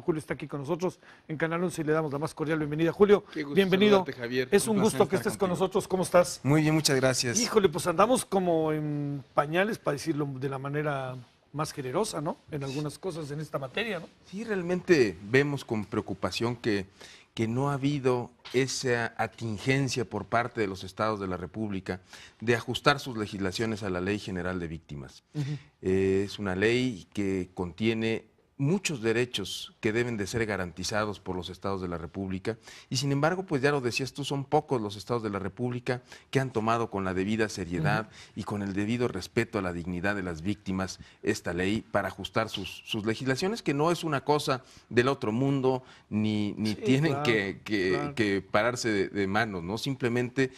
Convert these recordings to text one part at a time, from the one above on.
Julio está aquí con nosotros en Canal 11 y le damos la más cordial bienvenida. Julio, Qué gusto bienvenido. saludarte, Javier. Es un placer gusto que estar estés con contigo. nosotros. ¿Cómo estás? Muy bien, muchas gracias. Híjole, pues andamos como en pañales, para decirlo de la manera más generosa, ¿no? En algunas cosas en esta materia, ¿no? Sí, realmente vemos con preocupación que no ha habido esa atingencia por parte de los estados de la República de ajustar sus legislaciones a la Ley General de Víctimas. Es una ley que contiene muchos derechos que deben de ser garantizados por los estados de la República y sin embargo, pues ya lo decías tú, son pocos los estados de la República que han tomado con la debida seriedad y con el debido respeto a la dignidad de las víctimas esta ley para ajustar sus legislaciones, que no es una cosa del otro mundo, ni Sí, tienen claro, claro. que pararse de manos, ¿no? Simplemente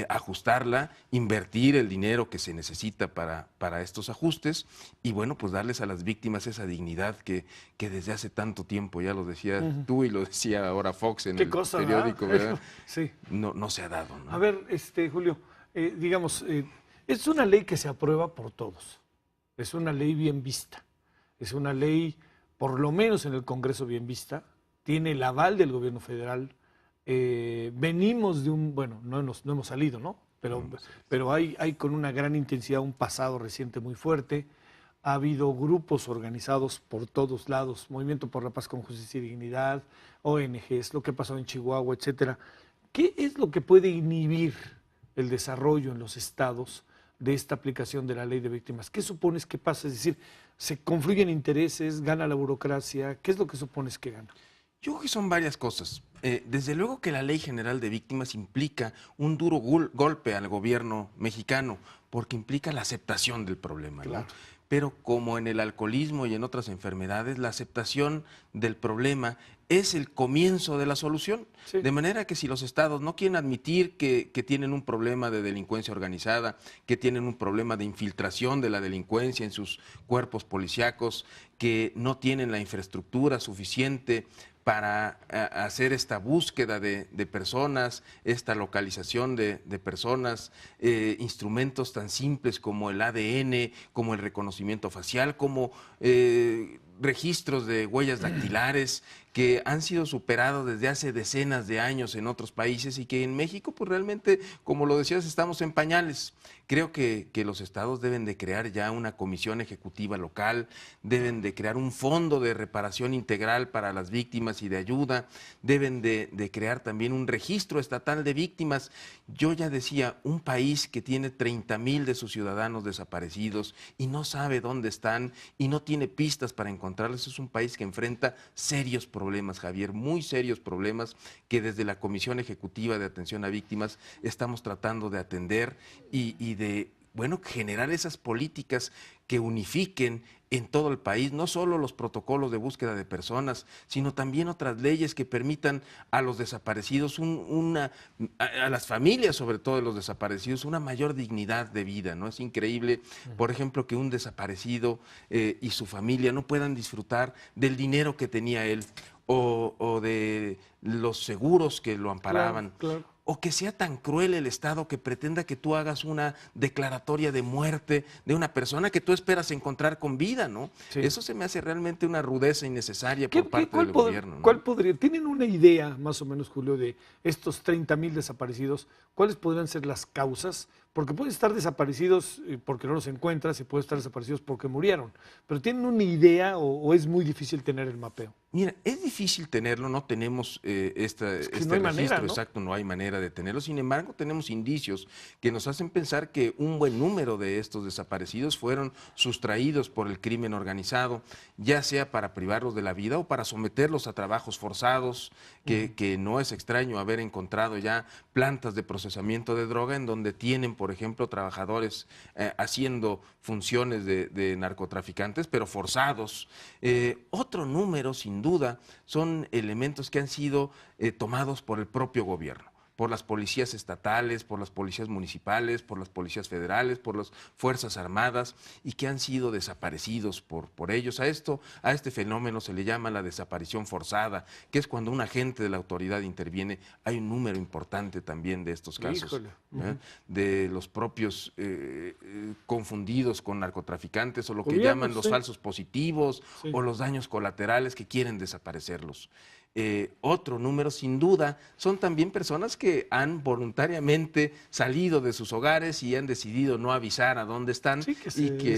ajustarla, invertir el dinero que se necesita para estos ajustes y bueno, pues darles a las víctimas esa dignidad que desde hace tanto tiempo, ya lo decías tú y lo decía ahora Fox en ¿Qué el cosa, periódico, ¿verdad? Sí. No se ha dado, ¿no? A ver, Julio, digamos, es una ley que se aprueba por todos. Es una ley bien vista. Es una ley, por lo menos en el Congreso, bien vista. Tiene el aval del gobierno federal. Venimos de bueno, no hemos salido, ¿no? Pero hay con una gran intensidad un pasado reciente muy fuerte. Ha habido grupos organizados por todos lados, Movimiento por la Paz con Justicia y Dignidad, ONGs, lo que ha pasado en Chihuahua, etcétera. ¿Qué es lo que puede inhibir el desarrollo en los estados de esta aplicación de la ley de víctimas? ¿Qué supones que pasa? Es decir, ¿se confluyen intereses, gana la burocracia? ¿Qué es lo que supones que gana? Yo creo que son varias cosas. Desde luego que la Ley General de Víctimas implica un duro golpe al gobierno mexicano, porque implica la aceptación del problema, Claro. ¿no? Pero como en el alcoholismo y en otras enfermedades, la aceptación del problema es el comienzo de la solución. Sí. De manera que si los estados no quieren admitir que tienen un problema de delincuencia organizada, que tienen un problema de infiltración de la delincuencia en sus cuerpos policíacos, que no tienen la infraestructura suficiente para hacer esta búsqueda de personas, esta localización de personas, instrumentos tan simples como el ADN, como el reconocimiento facial, como registros de huellas dactilares que han sido superados desde hace decenas de años en otros países y que en México, pues realmente, como lo decías, estamos en pañales. Creo que los estados deben de crear ya una comisión ejecutiva local, deben de crear un fondo de reparación integral para las víctimas y de ayuda, deben de crear también un registro estatal de víctimas. Yo ya decía, un país que tiene 30,000 de sus ciudadanos desaparecidos y no sabe dónde están y no tiene pistas para encontrarlos, es un país que enfrenta serios problemas, Javier, muy serios problemas que desde la Comisión Ejecutiva de Atención a Víctimas estamos tratando de atender y de, bueno, generar esas políticas que unifiquen en todo el país, no solo los protocolos de búsqueda de personas, sino también otras leyes que permitan a los desaparecidos, a las familias sobre todo de los desaparecidos, una mayor dignidad de vida, ¿no? Es increíble, por ejemplo, que un desaparecido y su familia no puedan disfrutar del dinero que tenía él o de los seguros que lo amparaban. Claro, claro. O que sea tan cruel el Estado que pretenda que tú hagas una declaratoria de muerte de una persona que tú esperas encontrar con vida, ¿no? Sí. Eso se me hace realmente una rudeza innecesaria por parte del gobierno, ¿no? ¿Cuál podría? ¿Tienen una idea, más o menos, Julio, de estos 30,000 desaparecidos? ¿Cuáles podrían ser las causas? Porque pueden estar desaparecidos porque no los encuentras y pueden estar desaparecidos porque murieron. ¿Pero tienen una idea o es muy difícil tener el mapeo? Mira, es difícil tenerlo, no tenemos este no hay registro manera, ¿no? exacto, no hay manera de tenerlo. Sin embargo, tenemos indicios que nos hacen pensar que un buen número de estos desaparecidos fueron sustraídos por el crimen organizado, ya sea para privarlos de la vida o para someterlos a trabajos forzados, que no es extraño haber encontrado ya plantas de procesamiento de droga en donde tienen, por ejemplo, trabajadores haciendo funciones de narcotraficantes, pero forzados. Otro número, sin duda, son elementos que han sido tomados por el propio gobierno. por las policías estatales, por las policías municipales, por las policías federales, por las Fuerzas Armadas, y que han sido desaparecidos por ellos. A este fenómeno se le llama la desaparición forzada, que es cuando un agente de la autoridad interviene. Hay un número importante también de estos casos, de los propios confundidos con narcotraficantes, o lo que llaman los falsos positivos, o los daños colaterales, que quieren desaparecerlos. Otro número, sin duda, son también personas que han voluntariamente salido de sus hogares y han decidido no avisar a dónde están, y que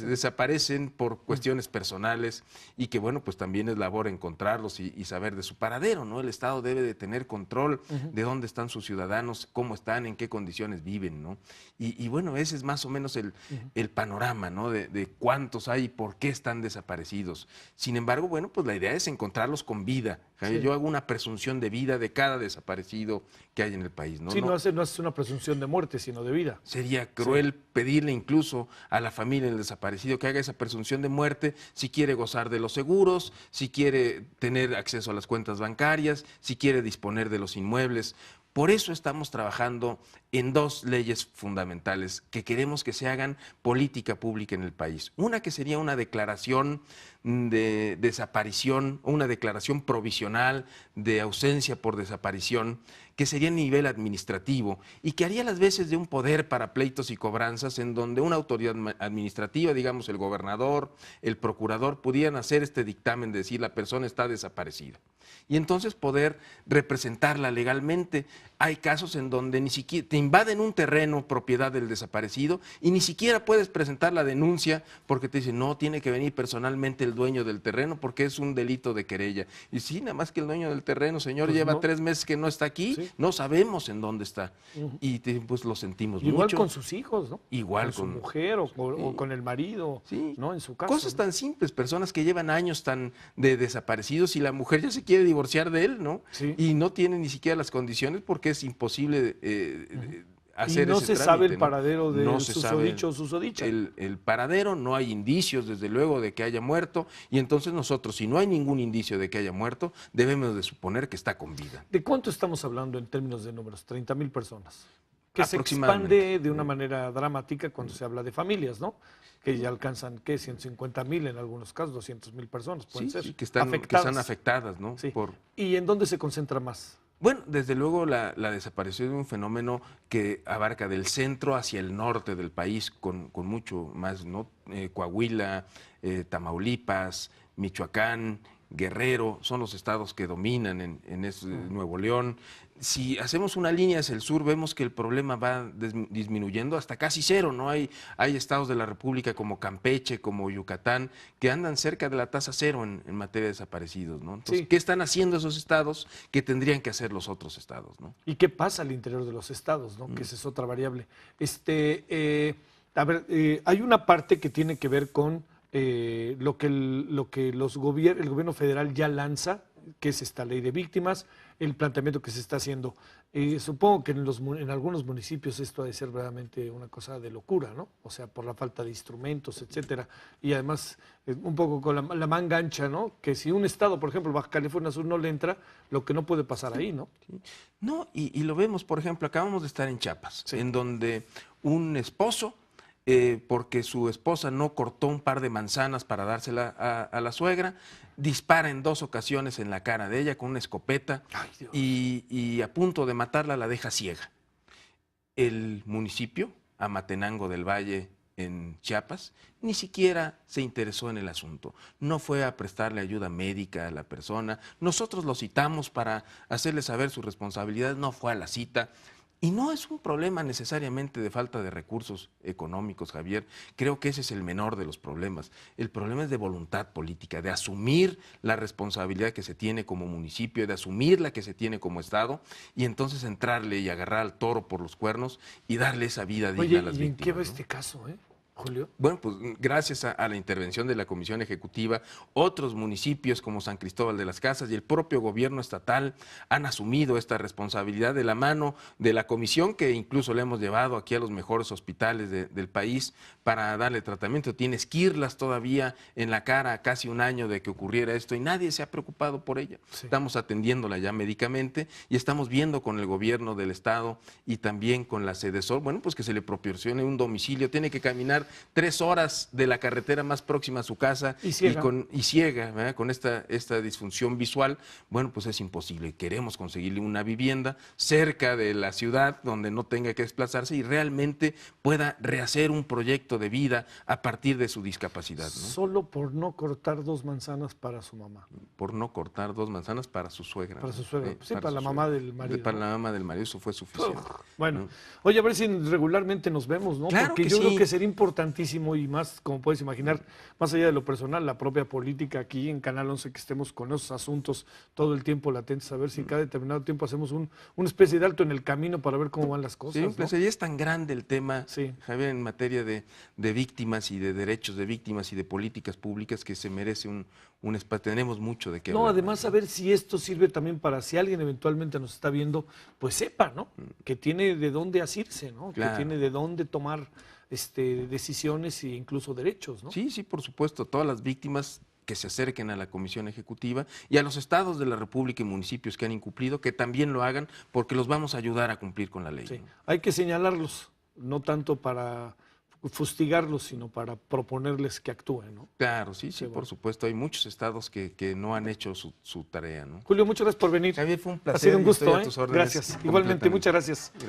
desaparecen por cuestiones personales, y que, bueno, pues también es labor encontrarlos y saber de su paradero, ¿no? El Estado debe de tener control de dónde están sus ciudadanos, cómo están, en qué condiciones viven, ¿no? Y bueno, ese es más o menos el panorama, ¿no? De cuántos hay y por qué están desaparecidos. Sin embargo, bueno, pues la idea es encontrarlos con vida. Yo hago una presunción de vida de cada desaparecido que hay en el país, ¿no? Sí, no es una presunción de muerte, sino de vida. Sería cruel pedirle incluso a la familia del desaparecido que haga esa presunción de muerte si quiere gozar de los seguros, si quiere tener acceso a las cuentas bancarias, si quiere disponer de los inmuebles. Por eso estamos trabajando en dos leyes fundamentales que queremos que se hagan política pública en el país. Una, que sería una declaración de desaparición, una declaración provisional de ausencia por desaparición, que sería a nivel administrativo y que haría las veces de un poder para pleitos y cobranzas, en donde una autoridad administrativa, digamos el gobernador, el procurador, pudieran hacer este dictamen de decir la persona está desaparecida, y entonces poder representarla legalmente. Hay casos en donde ni siquiera te invaden un terreno propiedad del desaparecido y ni siquiera puedes presentar la denuncia, porque te dicen, no, tiene que venir personalmente el dueño del terreno porque es un delito de querella. Y sí, nada más que el dueño del terreno, señor, pues lleva 3 meses que no está aquí, no sabemos en dónde está. Y pues lo sentimos mucho. Igual con sus hijos, ¿no? Igual con su mujer o con el marido, ¿no? En su casa. Cosas tan simples, personas que llevan años de desaparecidos, y la mujer ya se quiere divorciar de él, ¿no? Y no tiene ni siquiera las condiciones, porque es imposible hacer y no ese se trámite, sabe el ¿no? paradero de No se sabe susodicho o susodicha. el paradero, no hay indicios, desde luego, de que haya muerto, y entonces nosotros, si no hay ningún indicio de que haya muerto, debemos de suponer que está con vida. ¿De cuánto estamos hablando en términos de números? 30,000 personas. Que se expande de una manera dramática cuando se habla de familias, ¿no? Que ya alcanzan, ¿qué? 150,000 en algunos casos, 200,000 personas pueden ser. Que están afectadas, ¿no? ¿Y en dónde se concentra más? Bueno, desde luego la desaparición es un fenómeno que abarca del centro hacia el norte del país con mucho más, ¿no? Coahuila, Tamaulipas, Michoacán, Guerrero, son los estados que dominan en Nuevo León. Si hacemos una línea hacia el sur, vemos que el problema va disminuyendo hasta casi cero, ¿no? Hay estados de la República como Campeche, como Yucatán, que andan cerca de la tasa cero en materia de desaparecidos, ¿no? Entonces, ¿qué están haciendo esos estados que tendrían que hacer los otros estados, ¿no? ¿Y qué pasa al interior de los estados, ¿no? Que esa es otra variable. Hay una parte que tiene que ver con lo que el gobierno federal ya lanza, que es esta ley de víctimas, el planteamiento que se está haciendo. Supongo que en algunos municipios esto ha de ser verdaderamente una cosa de locura, ¿no? O sea, por la falta de instrumentos, etcétera. Y además, un poco con la manga ancha, ¿no? Que si un estado, por ejemplo, Baja California Sur, no le entra, lo que no puede pasar ahí, ¿no? No, y lo vemos, por ejemplo, acabamos de estar en Chiapas, en donde un esposo, porque su esposa no cortó un par de manzanas para dársela a la suegra, dispara en 2 ocasiones en la cara de ella con una escopeta. Ay, Dios. Y a punto de matarla la deja ciega. El municipio, Amatenango del Valle, en Chiapas, ni siquiera se interesó en el asunto. No fue a prestarle ayuda médica a la persona. Nosotros lo citamos para hacerle saber su responsabilidad, no fue a la cita. Y no es un problema necesariamente de falta de recursos económicos, Javier. Creo que ese es el menor de los problemas. El problema es de voluntad política, de asumir la responsabilidad que se tiene como municipio, de asumir la que se tiene como Estado, y entonces entrarle y agarrar al toro por los cuernos y darle esa vida digna a las víctimas. ¿Y en qué va este caso, Julio. Bueno, pues gracias a la intervención de la Comisión Ejecutiva, otros municipios como San Cristóbal de las Casas y el propio gobierno estatal han asumido esta responsabilidad de la mano de la comisión, que incluso le hemos llevado aquí a los mejores hospitales del país para darle tratamiento. Tiene esquirlas todavía en la cara a casi un año de que ocurriera esto y nadie se ha preocupado por ella. Sí. Estamos atendiéndola ya médicamente y estamos viendo con el gobierno del estado y también con la Sedesol, bueno, pues que se le proporcione un domicilio. Tiene que caminar 3 horas de la carretera más próxima a su casa Y ciega. y ciega, ¿verdad? Con esta disfunción visual, bueno, pues es imposible. Queremos conseguirle una vivienda cerca de la ciudad donde no tenga que desplazarse y realmente pueda rehacer un proyecto de vida a partir de su discapacidad, ¿no? Solo por no cortar 2 manzanas para su mamá. Por no cortar 2 manzanas para su suegra. Para su suegra. Sí, para su la suegra. mamá del marido, Para ¿no? la mamá del marido, eso fue suficiente. Bueno, ¿no? oye, a ver si regularmente nos vemos, ¿no? Claro Porque que yo sí. creo que sería importantísimo y más, como puedes imaginar, más allá de lo personal, la propia política aquí en Canal 11, que estemos con esos asuntos todo el tiempo latentes, a ver si cada determinado tiempo hacemos una especie de alto en el camino para ver cómo van las cosas, Sí, ¿no? pues ya es tan grande el tema, Sí. Javier, en materia de víctimas y de derechos de víctimas y de políticas públicas que se merece un espacio. Tenemos mucho de qué No, hablar. además a ver si esto sirve también para si alguien eventualmente nos está viendo, pues sepa, ¿no? Que tiene de dónde asirse, ¿no? Claro. Que tiene de dónde tomar decisiones e incluso derechos, ¿no? Sí, sí, por supuesto. Todas las víctimas que se acerquen a la Comisión Ejecutiva y a los estados de la República y municipios que han incumplido, que también lo hagan, porque los vamos a ayudar a cumplir con la ley. Sí. ¿no? Hay que señalarlos, no tanto para fustigarlos, sino para proponerles que actúen, ¿no? Claro, sí, sí, bueno. por supuesto. Hay muchos estados que no han hecho su tarea, ¿no? Julio, muchas gracias por venir. Javier, fue un Ha placer. sido un y estoy gusto, a tus órdenes Gracias. Igualmente, completamente. muchas gracias.